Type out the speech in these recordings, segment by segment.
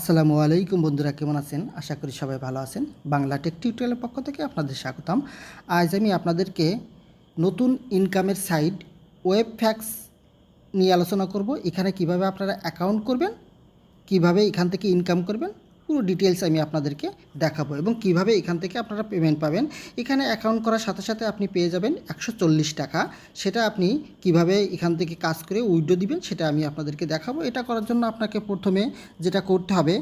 আসসালামু আলাইকুম বন্ধুরা, কেমন আছেন? আশা করি সবাই ভালো আছেন। বাংলা টেক টিউটোরিয়ালের পক্ষ থেকে আপনাদের স্বাগতম। আজ আমি আপনাদেরকে নতুন ইনকামের সাইট ওয়েবফ্যাক্স নিয়ে আলোচনা করব। এখানে কিভাবে আপনারা অ্যাকাউন্ট করবেন, কিভাবে এখান থেকে ইনকাম করবেন, পুরো ডিটেলস আমি আপনাদেরকে দেখাবো এবং কিভাবে এখান থেকে আপনারা পেমেন্ট পাবেন। এখানে অ্যাকাউন্ট করার সাথে সাথে আপনি পেয়ে যাবেন 140 টাকা। সেটা আপনি কিভাবে এখান থেকে কাজ করে উইথড্র দিবেন সেটা আমি আপনাদেরকে দেখাবো। এটা করার জন্য আপনাকে প্রথমে যেটা করতে হবে,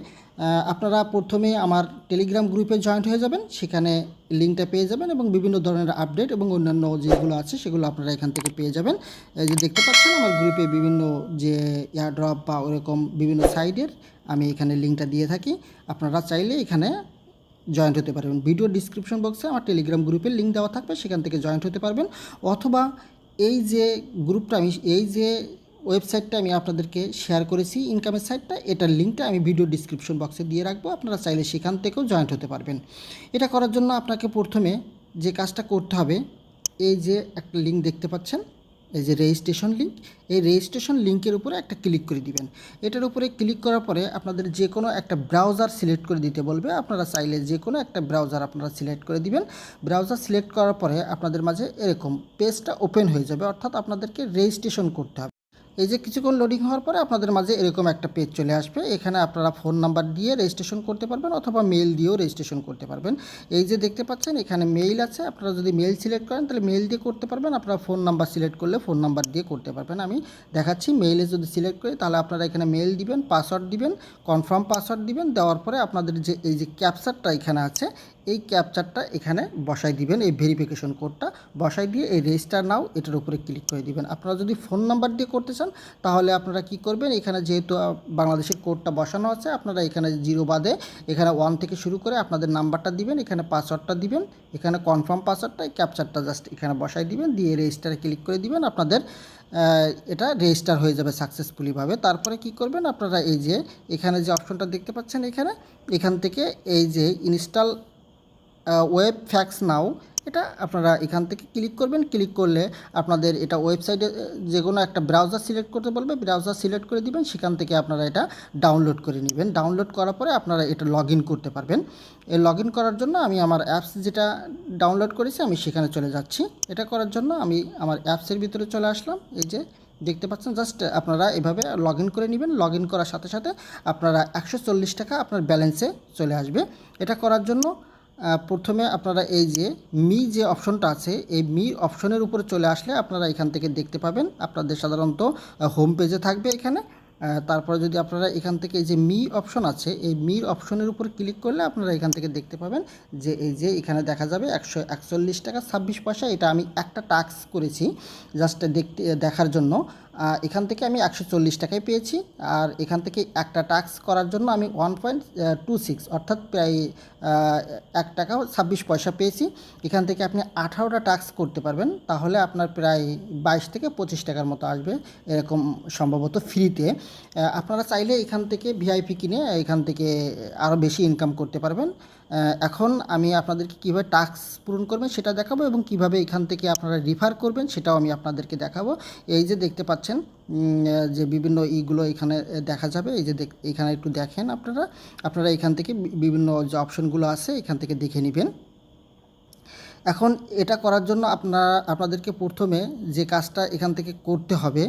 আপনারা প্রথমে আমার টেলিগ্রাম গ্রুপে জয়েন্ট হয়ে যাবেন। সেখানে লিঙ্কটা পেয়ে যাবেন এবং বিভিন্ন ধরনের আপডেট এবং অন্যান্য যেগুলো আছে সেগুলো আপনারা এখান থেকে পেয়ে যাবেন। এই যে দেখতে পাচ্ছেন আমার গ্রুপে বিভিন্ন যে এয়ারড্রপ বা ওরকম বিভিন্ন সাইটের আমি এখানে লিঙ্কটা দিয়ে থাকি। আপনারা চাইলে এখানে জয়েন্ট হতে পারবেন। ভিডিও ডিসক্রিপশন বক্সে আমার টেলিগ্রাম গ্রুপের লিঙ্ক দেওয়া থাকবে, সেখান থেকে জয়েন্ট হতে পারবেন। অথবা এই যে গ্রুপটা এই যে ওয়েবসাইটটা আমি আপনাদেরকে শেয়ার করেছি, ইনকামের সাইটটা, এটার লিঙ্কটা আমি ভিডিও ডিসক্রিপশন বক্সে দিয়ে রাখবো। আপনারা চাইলে সেখান থেকেও জয়েন্ট হতে পারবেন। এটা করার জন্য আপনাকে প্রথমে যে কাজটা করতে হবে, এই যে একটা লিঙ্ক দেখতে পাচ্ছেন, এই যে রেজিস্ট্রেশন লিঙ্ক, এই রেজিস্ট্রেশন লিঙ্কের উপরে একটা ক্লিক করে দিবেন। এটার উপরে ক্লিক করার পরে আপনাদের যে কোনো একটা ব্রাউজার সিলেক্ট করে দিতে বলবে। আপনারা চাইলে যে কোনো একটা ব্রাউজার আপনারা সিলেক্ট করে দিবেন। ব্রাউজার সিলেক্ট করার পরে আপনাদের মাঝে এরকম পেজটা ওপেন হয়ে যাবে, অর্থাৎ আপনাদেরকে রেজিস্ট্রেশন করতে হবে। এই যে কিছুক্ষণ লোডিং হওয়ার পরে আপনাদের মাঝে এরকম একটা পেজ চলে আসবে। এখানে আপনারা ফোন নাম্বার দিয়ে রেজিস্ট্রেশন করতে পারবেন অথবা মেইল দিয়েও রেজিস্ট্রেশন করতে পারবেন। এই যে দেখতে পাচ্ছেন এখানে মেইল আছে, আপনারা যদি মেইল সিলেক্ট করেন তাহলে মেইল দিয়ে করতে পারবেন। আপনারা ফোন নাম্বার সিলেক্ট করলে ফোন নাম্বার দিয়ে করতে পারবেন। আমি দেখাচ্ছি, মেইলে যদি সিলেক্ট করি তাহলে আপনারা এখানে মেইল দিবেন, পাসওয়ার্ড দিবেন, কনফার্ম পাসওয়ার্ড দিবেন। দেওয়ার পরে আপনাদের যে এই যে ক্যাপচারটা এখানে আছে, এই ক্যাপচারটা এখানে বসাই দিবেন, এই ভেরিফিকেশন কোডটা বসাই দিয়ে এই রেজিস্টার নাও এটার উপরে ক্লিক করে দিবেন। আপনারা যদি ফোন নাম্বার দিয়ে করতে চান তাহলে আপনারা কি করবেন, এখানে যেহেতু বাংলাদেশের কোডটা বসানো আছে, আপনারা এখানে 0 বাদে এখানে 1 থেকে শুরু করে আপনাদের নাম্বারটা দিবেন, এখানে পাসওয়ার্ডটা দিবেন, এখানে কনফার্ম পাসওয়ার্ডটা, ক্যাপচারটা জাস্ট এখানে বসাই দিবেন, দিয়ে রেজিস্টারে ক্লিক করে দিবেন। আপনাদের এটা রেজিস্টার হয়ে যাবে সাকসেসফুলিভাবে। তারপরে কি করবেন, আপনারা এই যে এখানে যে অপশনটা দেখতে পাচ্ছেন এখান থেকে এই যে ইনস্টল ওয়েবফ্যাক্স নাও, এটা আপনারা এখান থেকে ক্লিক করবেন। ক্লিক করলে আপনাদের এটা ওয়েবসাইটে যে কোনো একটা ব্রাউজার সিলেক্ট করতে বলবে, ব্রাউজার সিলেক্ট করে দিবেন, সেখান থেকে আপনারা এটা ডাউনলোড করে নেবেন। ডাউনলোড করার পরে আপনারা এটা লগ ইন করতে পারবেন। এই লগ ইন করার জন্য আমি আমার অ্যাপস যেটা ডাউনলোড করেছি আমি সেখানে চলে যাচ্ছি। এটা করার জন্য আমি আমার অ্যাপসের ভিতরে চলে আসলাম। এই যে দেখতে পাচ্ছেন, জাস্ট আপনারা এভাবে লগ ইন করে নেবেন। লগ ইন করার সাথে সাথে আপনারা 140 টাকা আপনার ব্যালেন্সে চলে আসবে। এটা করার জন্য প্রথমে আপনারা এই যে যে অপশনটা আছে, এই অপশনের উপরে চলে আসলে আপনারা এখান থেকে দেখতে পাবেন, আপনাদের সাধারণত হোম পেজে থাকবে এখানে। তারপরে যদি আপনারা এখান থেকে এই যে অপশন আছে, এই অপশনের উপর ক্লিক করলে আপনারা এখান থেকে দেখতে পাবেন যে এই যে এখানে দেখা যাবে 141 টাকা 26 পয়সা। এটা আমি একটা টাস্ক করেছি জাস্ট দেখার জন্য। এখান থেকে আমি 140 টাকায় পেয়েছি। আর এখান থেকে একটা টাস্ক করার জন্য আমি 1.26 অর্থাৎ প্রায় 1 টাকা 26 পয়সা পেয়েছি। এখান থেকে আপনি 18টা টাস্ক করতে পারবেন, তাহলে আপনার প্রায় 22 থেকে 25 টাকার মতো আসবে, এরকম সম্ভবত ফ্রিতে। আপনারা চাইলে এখান থেকে ভিআইপি কিনে এখান থেকে আরও বেশি ইনকাম করতে পারবেন। এখন আমি আপনাদেরকে কীভাবে টাস্ক পূরণ করবেন সেটা দেখাবো এবং কিভাবে এখান থেকে আপনারা রিফার করবেন সেটাও আমি আপনাদেরকে দেখাবো। এই যে দেখতে পাচ্ছেন যে বিভিন্ন ইগুলো এখানে দেখা যাবে, এই যে এখানে একটু দেখেন, আপনারা এখান থেকে বিভিন্ন যে অপশনগুলো আছে এখান থেকে দেখে নেবেন। এখন এটা করার জন্য আপনাদেরকে প্রথমে যে কাজটা এখান থেকে করতে হবে,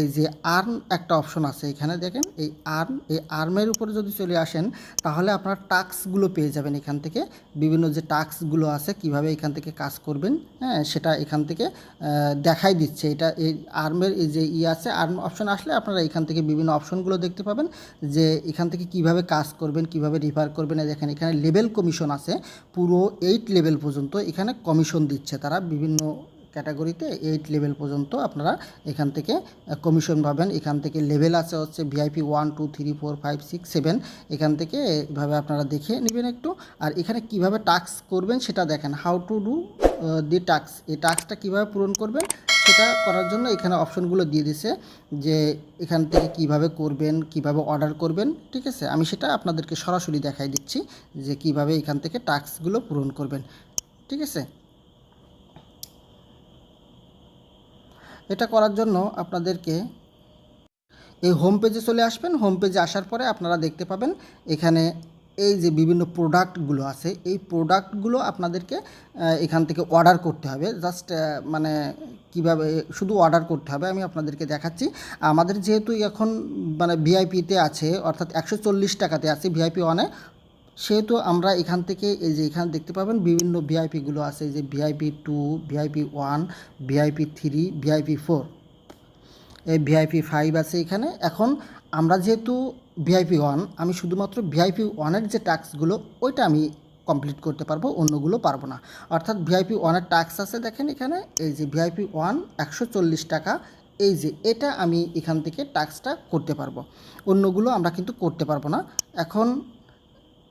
এই যে আর্ন একটা অপশন আছে এখানে দেখেন, এই আর্মের উপরে যদি চলে আসেন তাহলে আপনারা টাস্কগুলো পেয়ে যাবেন। এখান থেকে বিভিন্ন যে টাস্কগুলো আছে কিভাবে এখান থেকে কাজ করবেন, হ্যাঁ, সেটা এখান থেকে দেখাই দিচ্ছে। এটা এই আর্মের এই যে আছে, আর্ম অপশন আসলে আপনারা এখান থেকে বিভিন্ন অপশনগুলো দেখতে পাবেন যে এখান থেকে কিভাবে কাজ করবেন, কিভাবে রিফার করবেন। দেখেন এখানে লেভেল কমিশন আছে, পুরো 8 লেভেল পর্যন্ত এখানে কমিশন দিচ্ছে তারা। বিভিন্ন ক্যাটাগরিতে 8 লেভেল পর্যন্ত আপনারা এখান থেকে কমিশন পাবেন। এখান থেকে লেভেল আছে হচ্ছে ভিআইপি 1 2 3 4 5 6 7, এখান থেকে এভাবে আপনারা দেখে নেবেন একটু। আর এখানে কিভাবে টাস্ক করবেন সেটা দেখেন, how to do the task, এই টাস্কটা কীভাবে পূরণ করবেন সেটা করার জন্য এখানে অপশনগুলো দিয়ে দিছে যে এখান থেকে কিভাবে করবেন, কিভাবে অর্ডার করবেন। ঠিক আছে, আমি সেটা আপনাদেরকে সরাসরি দেখাই দিচ্ছি যে কিভাবে এখান থেকে টাস্কগুলো পূরণ করবেন। ঠিক আছে, এটা করার জন্য আপনাদেরকে এই হোম পেজে চলে আসবেন। হোম পেজে আসার পরে আপনারা দেখতে পাবেন এখানে এই যে বিভিন্ন প্রোডাক্টগুলো আছে, এই প্রোডাক্টগুলো আপনাদেরকে এখান থেকে অর্ডার করতে হবে। জাস্ট মানে কীভাবে শুধু অর্ডার করতে হবে আমি আপনাদেরকে দেখাচ্ছি। আমাদের যেহেতু এখন মানে ভিআইপিতে আছে, অর্থাৎ 140 টাকাতে আছে ভিআইপি ওয়ানে, সেহেতু আমরা এখান থেকে এই যে এখানে দেখতে পাবেন বিভিন্ন ভিআইপিগুলো আছে, যে ভিআইপি 2, ভিআইপি 1, ভিআইপি 3, ভিআইপি 4, এই ভিআইপি 5 আছে এখানে। এখন আমরা যেহেতু ভিআইপি 1, আমি শুধুমাত্র ভিআইপি 1-এর যে টাস্কগুলো ওইটা আমি কমপ্লিট করতে পারবো, অন্যগুলো পারবো না। অর্থাৎ ভিআইপি 1-এর টাস্ক আছে দেখেন এখানে, এই যে ভিআইপি 1 140 টাকা, এই যে এটা আমি এখান থেকে টাস্কটা করতে পারবো, অন্যগুলো আমরা কিন্তু করতে পারবো না। এখন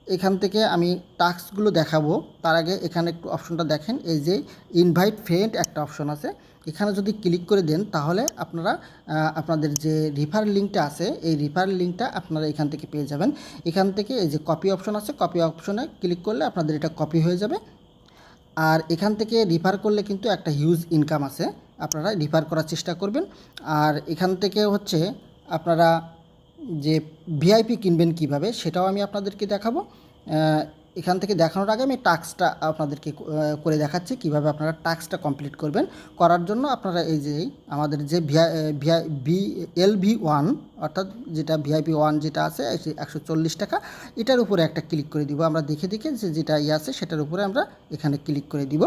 এখান থেকে আমি টাস্কগুলো দেখাবো, তার আগে এখানে একটু অপশনটা দেখেন, এই যে ইনভাইট ফ্রেন্ড একটা অপশন আছে, এখানে যদি ক্লিক করে দেন তাহলে আপনারা আপনাদের যে রিফার লিঙ্কটা আছে এই রিফার লিঙ্কটা আপনারা এখান থেকে পেয়ে যাবেন। এখান থেকে এই যে কপি অপশন আছে, কপি অপশনে ক্লিক করলে আপনাদের এটা কপি হয়ে যাবে। আর এখান থেকে রিফার করলে কিন্তু একটা হিউজ ইনকাম আছে, আপনারা রিফার করার চেষ্টা করবেন। আর এখান থেকে হচ্ছে আপনারা যে ভিআইপি কিনবেন কিভাবে সেটাও আমি আপনাদেরকে দেখাবো। এখান থেকে দেখানোর আগে আমি টাস্কটা আপনাদেরকে করে দেখাচ্ছি কিভাবে আপনারা টাস্কটা কমপ্লিট করবেন। করার জন্য আপনারা এই যে আমাদের যে LV1 অর্থাৎ যেটা ভিআইপি 1 যেটা আছে 140 টাকা, এটার উপরে একটা ক্লিক করে দিব। আমরা দেখে দেখে যে যেটা আছে সেটার উপরে আমরা এখানে ক্লিক করে দিব,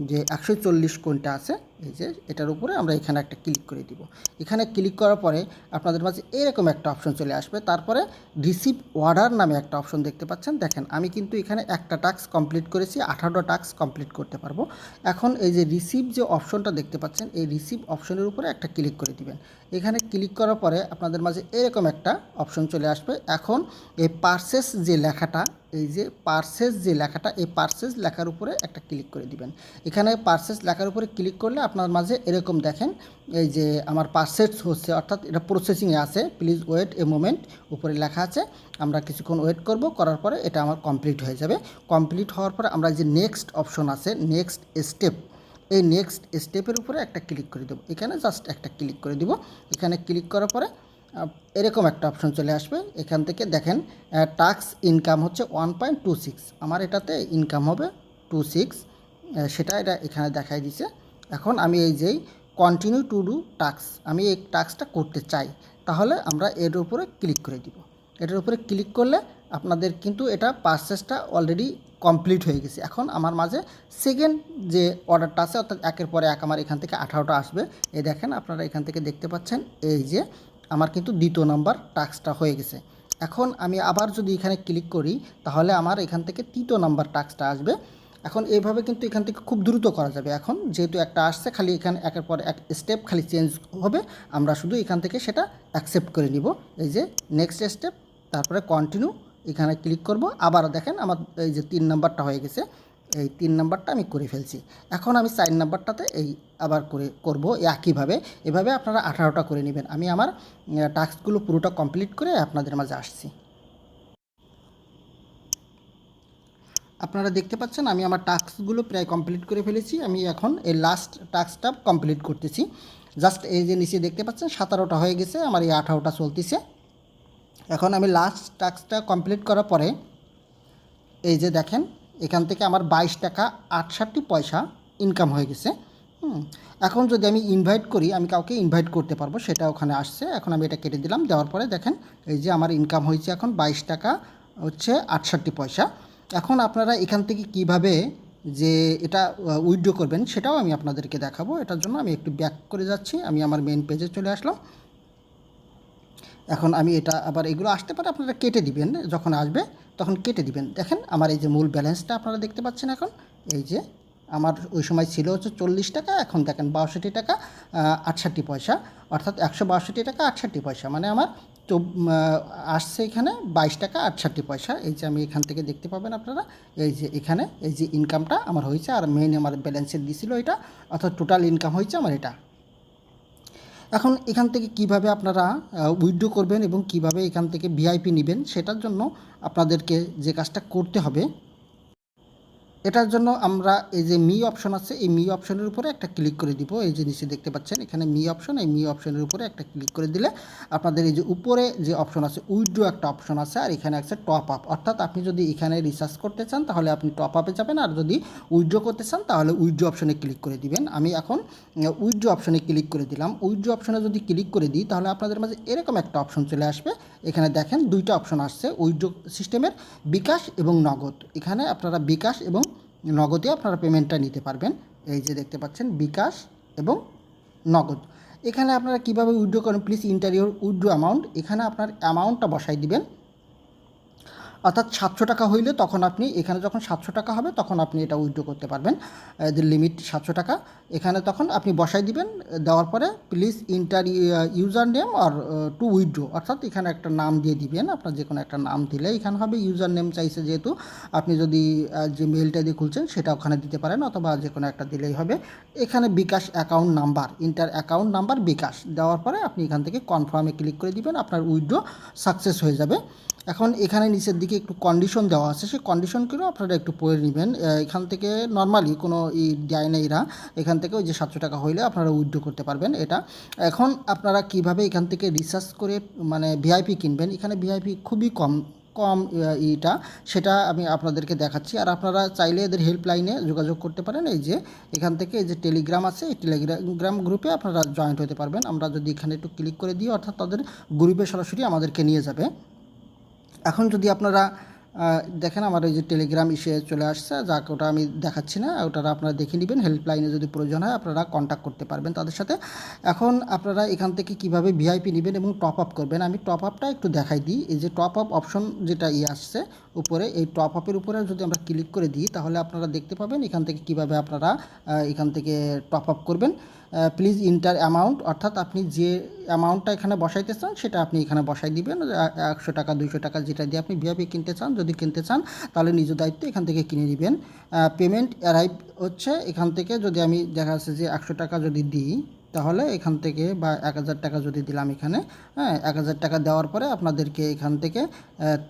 যে 140 কোনটা আছে, এই যে এটার উপরে আমরা এখানে একটা ক্লিক করে দিব। এখানে ক্লিক করার পরে আপনাদের মাঝে এরকম একটা অপশন চলে আসবে। তারপরে রিসিভ অর্ডার নামে একটা অপশন দেখতে পাচ্ছেন। দেখেন আমি কিন্তু এখানে একটা টাস্ক কমপ্লিট করেছি, 18টা টাস্ক কমপ্লিট করতে পারবো। এখন এই যে রিসিভ যে অপশনটা দেখতে পাচ্ছেন, এই রিসিভ অপশনের উপরে একটা ক্লিক করে দিবেন। এখানে ক্লিক করার পরে আপনাদের মাঝে এরকম একটা অপশন চলে আসবে। এখন এই পারচেস যে লেখাটা, এই যে পারচেস যে লেখাটা, এই পারচেস লেখার উপরে একটা ক্লিক করে দিবেন। এখানে পারচেস লেখার উপরে ক্লিক করলে আপনার মাঝে এরকম দেখেন, এই যে আমার পারচেস হচ্ছে, অর্থাৎ এটা প্রসেসিংয়ে আছে, প্লিজ ওয়েট এ মোমেন্ট উপরে লেখা আছে। আমরা কিছুক্ষণ ওয়েট করব, করার পরে এটা আমার কমপ্লিট হয়ে যাবে। কমপ্লিট হওয়ার পরে আমরা যে নেক্সট অপশন আছে, নেক্সট স্টেপ, এই নেক্সট স্টেপের উপরে একটা ক্লিক করে দেবো। এখানে জাস্ট একটা ক্লিক করে দিব। এখানে ক্লিক করার পরে এরকম একটা অপশন চলে আসবে। এখান থেকে দেখেন টাস্ক ইনকাম হচ্ছে 1.26, আমার এটাতে ইনকাম হবে 26, সেটা এটা এখানে দেখাই দিছে। এখন আমি এই যেই কন্টিনিউ টু ডু টাস্ক, আমি এই টাস্কটা করতে চাই, তাহলে আমরা এর উপরে ক্লিক করে দিব। এটার উপরে ক্লিক করলে আপনাদের কিন্তু এটা পারচেসটা অলরেডি কমপ্লিট হয়ে গেছে। এখন আমার মাঝে সেকেন্ড যে অর্ডারটা আছে, অর্থাৎ একের পরে এক আমার এখান থেকে 18টা আসবে। এই দেখেন আপনারা এখান থেকে দেখতে পাচ্ছেন, এই যে আমার কিন্তু দ্বিতীয় নাম্বার টাস্কটা হয়ে গেছে। এখন আমি আবার যদি এখানে ক্লিক করি তাহলে আমার এখান থেকে তৃতীয় নাম্বার টাস্কটা আসবে। এখন এইভাবে কিন্তু এখান থেকে খুব দ্রুত করা যাবে। এখন যেহেতু একটা আসছে, খালি এখানে একের পর এক স্টেপ খালি চেঞ্জ হবে, আমরা শুধু এখান থেকে সেটা অ্যাকসেপ্ট করে নিব। এই যে নেক্সট স্টেপ, তারপরে কন্টিনিউ, এখানে ক্লিক করব। আবার দেখেন আমার এই যে 3 নাম্বারটা হয়ে গেছে, এই 3 নাম্বারটা আমি করে ফেলছি। এখন আমি 4 নাম্বারটাতে এই আবার করব একইভাবে। এভাবে আপনারা 18টা করে নেবেন। আমি আমার টাস্কগুলো পুরোটা কমপ্লিট করে আপনাদের মাঝে আসছি। আপনারা দেখতে পাচ্ছেন আমি আমার টাস্কগুলো প্রায় কমপ্লিট করে ফেলেছি। আমি এখন এই লাস্ট টাস্কটা কমপ্লিট করতেছি। জাস্ট এই যে নিচে দেখতে পাচ্ছেন 17টা হয়ে গেছে, আমার এই 18টা চলতেছে। এখন আমি লাস্ট টাস্কটা কমপ্লিট করার পরে এই যে দেখেন এখান থেকে আমার 22 টাকা 68 পয়সা ইনকাম হয়ে গেছে। এখন যদি আমি ইনভাইট করি, আমি কাউকে ইনভাইট করতে পারবো, সেটা ওখানে আসছে। এখন আমি এটা কেটে দিলাম, দেওয়ার পরে দেখেন এই যে আমার ইনকাম হয়েছে এখন 22 টাকা হচ্ছে 68 পয়সা। এখন আপনারা এখান থেকে কিভাবে যে এটা উইথড্র করবেন সেটাও আমি আপনাদেরকে দেখাবো। এটার জন্য আমি একটু ব্যাক করে যাচ্ছি, আমি আমার মেন পেজে চলে আসলাম। এখন আমি এটা আবার এগুলো আসতে পারে, আপনারা কেটে দিবেন, যখন আসবে তখন কেটে দিবেন। দেখেন আমার এই যে মূল ব্যালেন্সটা আপনারা দেখতে পাচ্ছেন। এখন এই যে আমার ওই সময় ছিল হচ্ছে 40 টাকা, এখন দেখেন 62 টাকা 68 পয়সা, অর্থাৎ 162 টাকা 68 পয়সা, মানে আমার আসছে এখানে 22 টাকা 68 পয়সা। এই যে আমি এখান থেকে দেখতে পাবেন আপনারা, এই যে এখানে এই যে ইনকামটা আমার হয়েছে, আর মেইন আমার ব্যালেন্সের দিছিল এটা, অর্থাৎ টোটাল ইনকাম হয়েছে আমার এটা। এখন এখান থেকে কিভাবে আপনারা উইথড্র করবেন এবং কিভাবে এখান থেকে ভিআইপি নেবেন, সেটার জন্য আপনাদেরকে যে কাজটা করতে হবে, এটার জন্য আমরা এই যে মি অপশন আছে, এই মি অপশনের উপরে একটা ক্লিক করে দিব। এই যে নিচে দেখতে পাচ্ছেন এখানে মি অপশন, এই মি অপশনের উপরে একটা ক্লিক করে দিলে আপনাদের এই যে উপরে যে অপশন আছে উইথড্র একটা অপশন আছে, আর এখানে আছে টপ আপ। অর্থাৎ আপনি যদি এখানে রিচার্জ করতে চান তাহলে আপনি টপ আপে যাবেন, আর যদি উইথড্র করতে চান তাহলে উইথড্র অপশনে ক্লিক করে দিবেন। আমি এখন উইথড্র অপশনে ক্লিক করে দিলাম। উইথড্র অপশনে যদি ক্লিক করে দিই তাহলে আপনাদের মাঝে এরকম একটা অপশন চলে আসবে। এখানে দেখেন দুইটা অপশন আসছে উইথড্র সিস্টেমের, বিকাশ এবং নগদ। এখানে আপনারা বিকাশ এবং নগদে আপনারা পেমেন্টটা নিতে পারবেন। এই যে দেখতে পাচ্ছেন বিকাশ এবং নগদ। এখানে আপনারা কীভাবে উইথড্র করেন, please enter your withdraw amount. এখানে আপনার অ্যামাউন্টটা বসাই দিবেন। অর্থাৎ 700 টাকা হইলে তখন আপনি এখানে যখন 700 টাকা হবে তখন আপনি এটা উইথড্র করতে পারবেন। যে লিমিট 700 টাকা এখানে তখন আপনি বসাই দিবেন। দেওয়ার পরে প্লিজ ইন্টার ইউজার নেম আর টু উইথড্র, অর্থাৎ এখানে একটা নাম দিয়ে দিবেন। আপনার যে কোনো একটা নাম দিলে এখানে হবে। ইউজার নেম চাইছে যেহেতু, আপনি যদি যে মেলটা দিয়ে খুলছেন সেটা ওখানে দিতে পারেন, অথবা যে কোনো একটা দিলেই হবে। এখানে bKash account number, enter account number bKash দেওয়ার পরে আপনি এখান থেকে কনফার্মে ক্লিক করে দিবেন, আপনার উইথড্র সাকসেস হয়ে যাবে। এখন এখানে নিচের দিকে একটু কন্ডিশন দেওয়া আছে, সেই কন্ডিশনগুলো আপনারা একটু পড়ে নেবেন। এখান থেকে নর্মালি কোনো দেয় না এরা। এখান থেকে ওই যে 700 টাকা হইলে আপনারা উইথড্র করতে পারবেন এটা। এখন আপনারা কিভাবে এখান থেকে রিসার্চ করে মানে ভিআইপি কিনবেন, এখানে ভিআইপি খুবই কম এটা, সেটা আমি আপনাদেরকে দেখাচ্ছি। আর আপনারা চাইলে এদের হেল্পলাইনে যোগাযোগ করতে পারেন। এই যে এখান থেকে এই যে টেলিগ্রাম আছে, এই টেলিগ্রাম গ্রুপে আপনারা জয়েন্ট হতে পারবেন। আমরা যদি এখানে একটু ক্লিক করে দিই, অর্থাৎ তাদের গ্রুপে সরাসরি আমাদেরকে নিয়ে যাবে। এখন যদি আপনারা দেখেন আমার এই যে টেলিগ্রাম ইসে চলে আসছে, যাক ওটা আমি দেখাচ্ছি না, ওটা আপনারা দেখে নেবেন। হেল্পলাইনে যদি প্রয়োজন হয় আপনারা কন্ট্যাক্ট করতে পারবেন তাদের সাথে। এখন আপনারা এখান থেকে কিভাবে ভিআইপি নেবেন এবং টপ আপ করবেন, আমি টপ আপটা একটু দেখাই দিই। এই যে টপ আপ অপশন যেটা আসছে উপরে, এই টপ আপের উপরে যদি আমরা ক্লিক করে দিই তাহলে আপনারা দেখতে পাবেন এখান থেকে কিভাবে আপনারা এখান থেকে টপ আপ করবেন। প্লিজ ইন্টার অ্যামাউন্ট, অর্থাৎ আপনি যে অ্যামাউন্টটা এখানে বসাইতে চান সেটা আপনি এখানে বসাই দিবেন। 100 টাকা 200 টাকা যেটা দিয়ে আপনি ভিআইপি কিনতে চান, যদি কিনতে চান তাহলে নিজ দায়িত্ব এখান থেকে কিনে নেবেন। পেমেন্ট অ্যারাইভ হচ্ছে এখান থেকে, যদি আমি দেখা যাচ্ছে যে 100 টাকা যদি দিই তাহলে এখান থেকে, বা 1000 টাকা যদি দিলাম এখানে, হ্যাঁ 1000 টাকা দেওয়ার পরে আপনাদেরকে এখান থেকে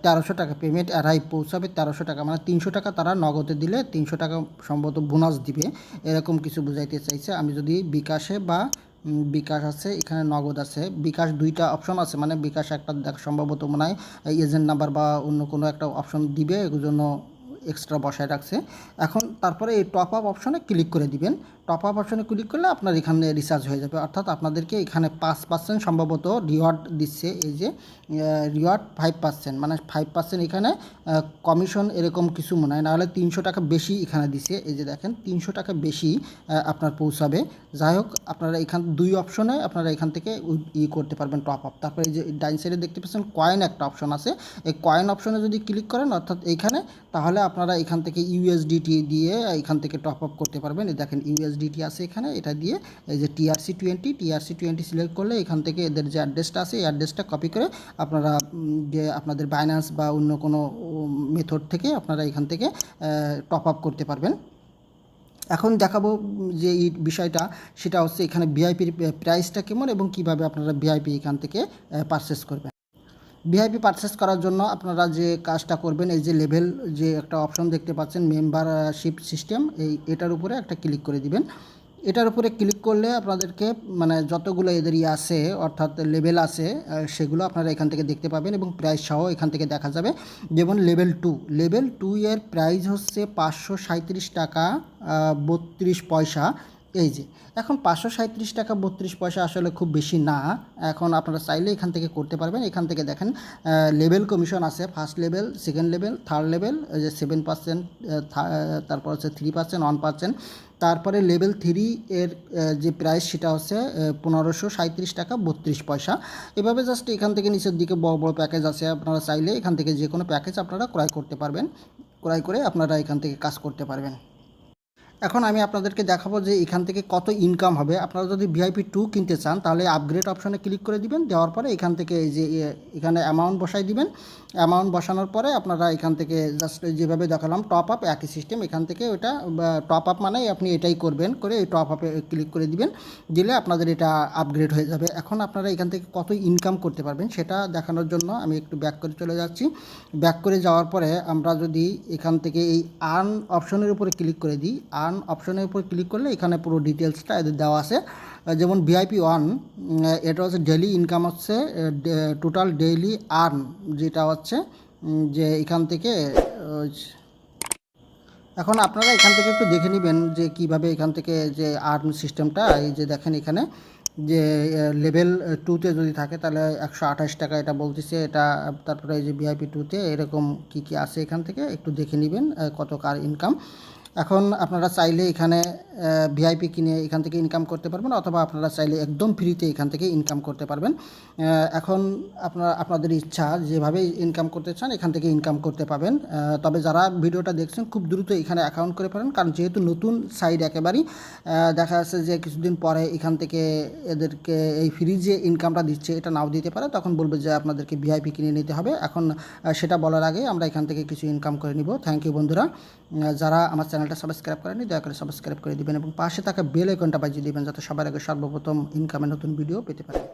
1300 টাকা পেমেন্ট অ্যারাইভ পৌঁছাবে। 1300 টাকা মানে 300 টাকা তারা নগদে দিলে 300 টাকা সম্ভবত বোনাস দিবে, এরকম কিছু বুঝাইতে চাইছে। আমি যদি বিকাশে বা বিকাশ আছে, এখানে নগদ আছে, বিকাশ দুইটা অপশন আছে, মানে বিকাশ একটা সম্ভবত মনে হয় এজেন্ট নাম্বার বা অন্য কোনো একটা অপশন দিবে, এর জন্য এক্সট্রা বসায় রাখছে। এখন তারপরে এই টপ আপ অপশনে ক্লিক করে দিবেন। টপ আপ অপশনে ক্লিক করলে আপনার এখানে রিচার্জ হয়ে যাবে, অর্থাৎ আপনাদেরকে এখানে 5% সম্ভবত রিওয়ার্ড দিচ্ছে। এই যে রিওয়ার্ড 5%, মানে 5% এখানে কমিশন এরকম কিছু মনে হয়, নাহলে 300 টাকা বেশি এখানে দিছে। এই যে দেখেন 300 টাকা বেশি আপনার পৌঁছাবে। যাই হোক, আপনারা এখান দুই অপশনে আপনারা এখান থেকে করতে পারবেন টপ আপ। তারপরে এই যে ডাইন সাইডে দেখতে পাচ্ছেন কয়েন একটা অপশন আছে, এই কয়েন অপশনে যদি ক্লিক করেন অর্থাৎ এইখানে, তাহলে আপনারা এখান থেকে ইউএসডিটি দিয়ে এখান থেকে টপ আপ করতে পারবেন। এই দেখেন ইউএসডিটি আছে এখানে, এটা দিয়ে এই যে টিআরসি20 সিলেক্ট করলে এখান থেকে এদের যে অ্যাড্রেসটা আছে এই অ্যাড্রেসটা কপি করে আপনারা যে আপনাদের বাইন্যান্স বা অন্য কোনো মেথড থেকে আপনারা এখান থেকে টপ আপ করতে পারবেন। এখন দেখাবো যে এই বিষয়টা, সেটা হচ্ছে এখানে ভিআইপির প্রাইসটা কেমন এবং কিভাবে আপনারা ভিআইপি এখান থেকে পারচেস করবেন। ভিআইপি পারচেস করার জন্য আপনারা যে কাজটা করবেন, এই যে লেভেল যে একটা অপশন দেখতে পাচ্ছেন মেম্বারশিপ সিস্টেম, এটার উপরে একটা ক্লিক করে দিবেন। এটার উপরে ক্লিক করলে আপনাদেরকে মানে যতগুলো এদের আছে অর্থাৎ লেভেল আছে সেগুলো আপনারা এখান থেকে দেখতে পাবেন এবং প্রাইস সহ এখান থেকে দেখা যাবে। যেমন লেভেল টু এর প্রাইস হচ্ছে 537 টাকা 32 পয়সা। এই যে এখন 537 টাকা 32 পয়সা আসলে খুব বেশি না। এখন আপনারা চাইলে এখান থেকে করতে পারবেন। এখান থেকে দেখেন লেভেল কমিশন আছে, first level, second level, third level, যে 7%, তারপর হচ্ছে 3%, 1%। তারপরে লেভেল 3 এর যে প্রাইস সেটা হচ্ছে 1537 টাকা 32 পয়সা। এভাবে জাস্ট এখান থেকে নিচের দিকে বড় বড় প্যাকেজ আছে, আপনারা চাইলে এখান থেকে যে কোনো প্যাকেজ আপনারা ক্রয় করতে পারবেন। ক্রয় করে আপনারা এখান থেকে কাজ করতে পারবেন। এখন আমি আপনাদেরকে দেখাবো যে এখান থেকে কত ইনকাম হবে। আপনারা যদি ভিআইপি 2 কিনতে চান তাহলে আপগ্রেড অপশনে ক্লিক করে দিবেন, দেওয়ার পরে এখান থেকে এই যে এখানে অ্যামাউন্ট বসাই দিবেন। অ্যামাউন্ট বসানোর পরে আপনারা এখান থেকে জাস্ট যেভাবে দেখালাম টপ আপ, একই সিস্টেম। এখান থেকে ওটা টপ আপ মানে আপনি এটাই করবেন, করে এই টপ আপে ক্লিক করে দিবেন, দিলে আপনাদের এটা আপগ্রেড হয়ে যাবে। এখন আপনারা এখান থেকে কত ইনকাম করতে পারবেন সেটা দেখানোর জন্য আমি একটু ব্যাক করে চলে যাচ্ছি। ব্যাক করে যাওয়ার পরে আমরা যদি এখান থেকে এই আর্ন অপশনের উপরে ক্লিক করে দিই, আর্ন অপশনের উপর ক্লিক করলে এখানে পুরো ডিটেলসটা এদের দেওয়া আছে। যেমন ভিআইপি 1 এটা হচ্ছে ডেইলি ইনকাম হচ্ছে টোটাল ডেইলি আর্ন, যেটা হচ্ছে যে এখান থেকে এখন আপনারা এখান থেকে একটু দেখে নেবেন যে কিভাবে এখান থেকে যে আর্ন সিস্টেমটা, এই যে দেখেন এখানে যে লেভেল 2তে যদি থাকে তাহলে 128 টাকা এটা বলতেছে এটা। তারপরে এই যে ভিআইপি 2তে এরকম কি কি আছে এখান থেকে একটু দেখে নেবেন কত কার ইনকাম। এখন আপনারা চাইলে এখানে ভিআইপি কিনে এখান থেকে ইনকাম করতে পারবেন, অথবা আপনারা চাইলে একদম ফ্রিতে এখান থেকে ইনকাম করতে পারবেন। এখন আপনাদের ইচ্ছা, যেভাবে ইনকাম করতে চান এখান থেকে ইনকাম করতে পাবেন। তবে যারা ভিডিওটা দেখছেন খুব দ্রুত এখানে অ্যাকাউন্ট করে পারেন, কারণ যেহেতু নতুন সাইট একেবারেই দেখা যাচ্ছে যে কিছুদিন পরে এখান থেকে এদেরকে এই ফ্রি যে ইনকামটা দিচ্ছে এটা নাও দিতে পারে, তখন বলবে যে আপনাদেরকে ভিআইপি কিনে নিতে হবে। এখন সেটা বলার আগে আমরা এখান থেকে কিছু ইনকাম করে নিব। থ্যাংক ইউ বন্ধুরা। যারা আমার চ্যানেলটা সাবস্ক্রাইব করেনি দয়া করে সাবস্ক্রাইব করে দিবেন এবং পাশে থাকা বেল আইকনটা বাজিয়ে দিবেন, যাতে সবার আগে সর্বপ্রথম ইনকামের নতুন ভিডিও পেতে পারেন।